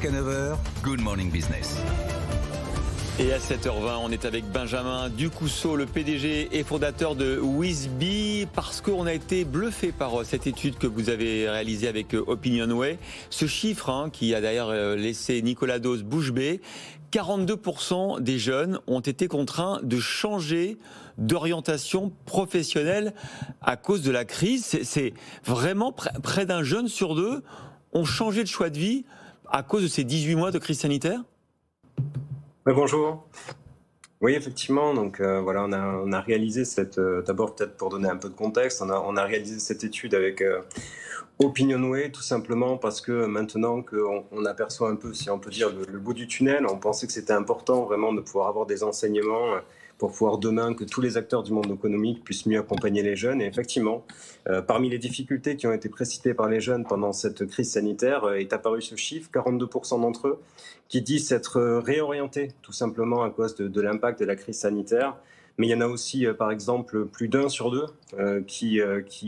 Jusqu'à 9 heures, Good Morning Business. Et à 7h20, on est avec Benjamin Ducousseau, le PDG et fondateur de Wizbee, parce qu'on a été bluffé par cette étude que vous avez réalisée avec Opinionway. Ce chiffre qui a d'ailleurs laissé Nicolas Dose bouche bée, 42% des jeunes ont été contraints de changer d'orientation professionnelle à cause de la crise. C'est vraiment près d'un jeune sur deux ont changé de choix de vie à cause de ces 18 mois de crise sanitaire. Oui, bonjour. Oui, effectivement. Donc voilà, on a réalisé cette. D'abord, peut-être pour donner un peu de contexte, on a réalisé cette étude avec Opinionway, tout simplement parce que maintenant qu'on aperçoit un peu, si on peut dire, le bout du tunnel, on pensait que c'était important vraiment de pouvoir avoir des enseignements pour pouvoir demain que tous les acteurs du monde économique puissent mieux accompagner les jeunes. Et effectivement, parmi les difficultés qui ont été précitées par les jeunes pendant cette crise sanitaire, est apparu ce chiffre, 42% d'entre eux qui disent s'être réorientés tout simplement à cause de l'impact de la crise sanitaire. Mais il y en a aussi, par exemple, plus d'un sur deux qui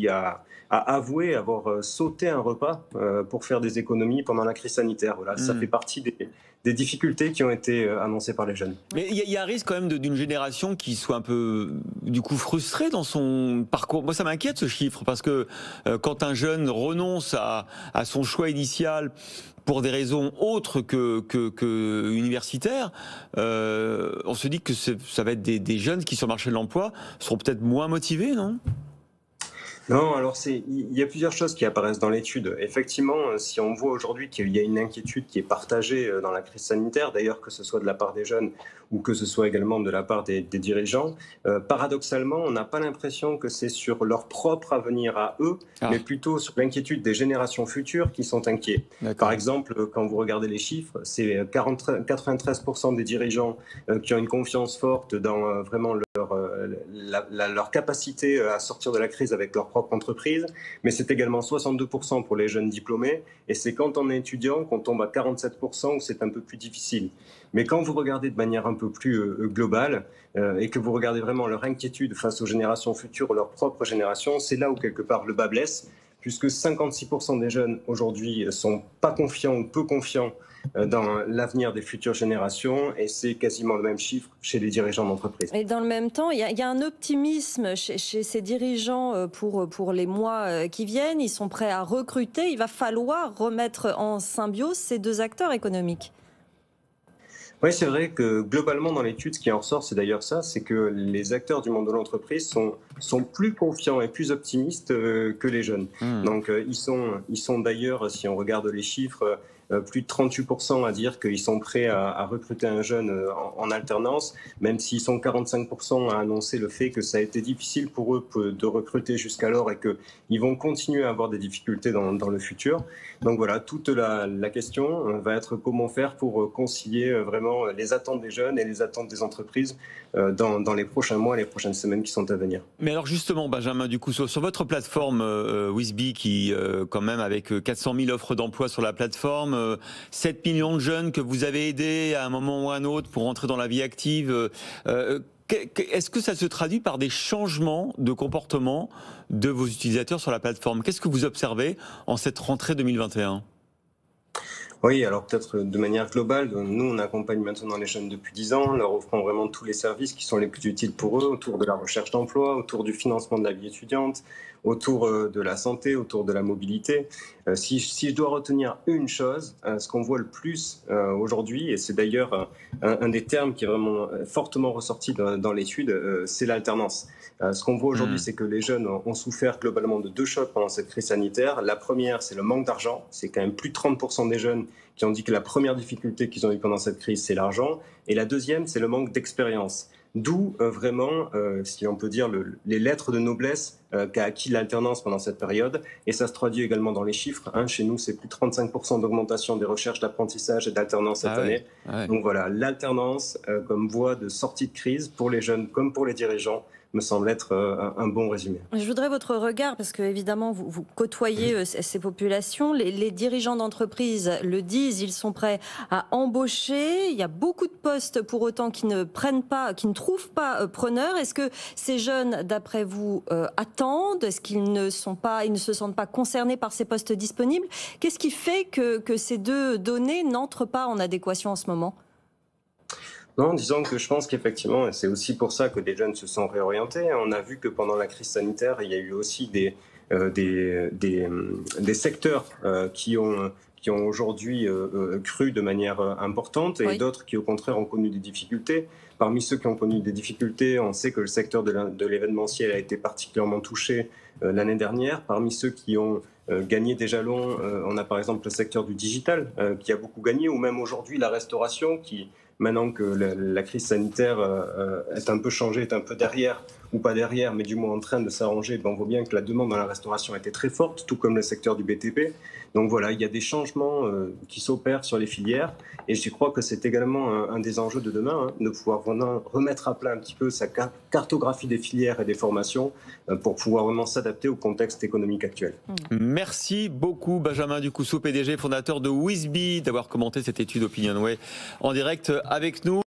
a avoué avoir sauté un repas pour faire des économies pendant la crise sanitaire. Voilà, ça fait partie des difficultés qui ont été annoncées par les jeunes. Mais il y a un risque quand même d'une génération qui soit un peu, du coup, frustrée dans son parcours. Moi, ça m'inquiète ce chiffre, parce que quand un jeune renonce à son choix initial pour des raisons autres que universitaires, on se dit que ça va être des jeunes qui, sur le marché de l'emploi, seront peut-être moins motivés, non ? Non, alors il y a plusieurs choses qui apparaissent dans l'étude. Effectivement, si on voit aujourd'hui qu'il y a une inquiétude qui est partagée dans la crise sanitaire, d'ailleurs que ce soit de la part des jeunes ou que ce soit également de la part des dirigeants, paradoxalement, on n'a pas l'impression que c'est sur leur propre avenir à eux, mais plutôt sur l'inquiétude des générations futures qui sont inquiets. Par exemple, quand vous regardez les chiffres, c'est 93% des dirigeants qui ont une confiance forte dans vraiment leur capacité à sortir de la crise avec leur propre entreprise, mais c'est également 62% pour les jeunes diplômés, et c'est quand on est étudiant qu'on tombe à 47% où c'est un peu plus difficile. Mais quand vous regardez de manière un peu plus globale et que vous regardez vraiment leur inquiétude face aux générations futures, leur propre génération, c'est là où quelque part le bas blesse, puisque 56% des jeunes aujourd'hui sont pas confiants ou peu confiants dans l'avenir des futures générations, et c'est quasiment le même chiffre chez les dirigeants d'entreprise. Et dans le même temps, il y a un optimisme chez ces dirigeants pour les mois qui viennent. Ils sont prêts à recruter. Il va falloir remettre en symbiose ces deux acteurs économiques. Oui, c'est vrai que globalement dans l'étude, ce qui en ressort, c'est d'ailleurs ça, c'est que les acteurs du monde de l'entreprise sont plus confiants et plus optimistes que les jeunes. Donc ils sont d'ailleurs, si on regarde les chiffres, plus de 38% à dire qu'ils sont prêts à recruter un jeune en alternance, même s'ils sont 45% à annoncer le fait que ça a été difficile pour eux de recruter jusqu'alors et qu'ils vont continuer à avoir des difficultés dans le futur. Donc voilà, toute la question va être comment faire pour concilier vraiment les attentes des jeunes et les attentes des entreprises dans les prochains mois et les prochaines semaines qui sont à venir. Mais alors justement, Benjamin Ducousseau, sur votre plateforme Wizbee, qui quand même avec 400 000 offres d'emploi sur la plateforme, 7 millions de jeunes que vous avez aidés à un moment ou à un autre pour entrer dans la vie active, est-ce que ça se traduit par des changements de comportement de vos utilisateurs sur la plateforme ? Qu'est-ce que vous observez en cette rentrée 2021 ? Oui, alors peut-être de manière globale, nous on accompagne maintenant les jeunes depuis 10 ans, leur offrant vraiment tous les services qui sont les plus utiles pour eux, autour de la recherche d'emploi, autour du financement de la vie étudiante, autour de la santé, autour de la mobilité. Si je dois retenir une chose, ce qu'on voit le plus aujourd'hui, et c'est d'ailleurs un des termes qui est vraiment fortement ressorti dans l'étude, c'est l'alternance. Ce qu'on voit aujourd'hui, c'est que les jeunes ont souffert globalement de deux chocs pendant cette crise sanitaire. La première, c'est le manque d'argent. C'est quand même plus de 30% des jeunes qui ont dit que la première difficulté qu'ils ont eue pendant cette crise, c'est l'argent. Et la deuxième, c'est le manque d'expérience. D'où vraiment, si on peut dire, les lettres de noblesse qu'a acquis l'alternance pendant cette période. Et ça se traduit également dans les chiffres. Chez nous, c'est plus de 35% d'augmentation des recherches d'apprentissage et d'alternance cette année. Donc voilà, l'alternance comme voie de sortie de crise pour les jeunes comme pour les dirigeants me semble être un bon résumé. Je voudrais votre regard, parce que évidemment vous côtoyez ces populations. Les dirigeants d'entreprise le disent, ils sont prêts à embaucher. Il y a beaucoup de postes pour autant qui ne trouvent pas preneurs. Est-ce que ces jeunes, d'après vous, attendent? Est-ce qu'ils ne se sentent pas concernés par ces postes disponibles? Qu'est-ce qui fait que ces deux données n'entrent pas en adéquation en ce moment? Non, disons que je pense qu'effectivement, c'est aussi pour ça que des jeunes se sont réorientés. On a vu que pendant la crise sanitaire, il y a eu aussi des secteurs qui ont aujourd'hui cru de manière importante et d'autres qui, au contraire, ont connu des difficultés. Parmi ceux qui ont connu des difficultés, on sait que le secteur de l'événementiel a été particulièrement touché l'année dernière. Parmi ceux qui ont gagné des jalons, on a par exemple le secteur du digital qui a beaucoup gagné, ou même aujourd'hui la restauration qui, maintenant que la crise sanitaire est un peu changée, est un peu derrière, ou pas derrière, mais du moins en train de s'arranger, on voit bien que la demande dans la restauration était très forte, tout comme le secteur du BTP. Donc voilà, il y a des changements qui s'opèrent sur les filières, et je crois que c'est également un des enjeux de demain, de pouvoir vraiment remettre à plat un petit peu sa cartographie des filières et des formations pour pouvoir vraiment s'adapter au contexte économique actuel. Merci beaucoup Benjamin Ducousseau, PDG, fondateur de Wizbee, d'avoir commenté cette étude OpinionWay en direct avec nous.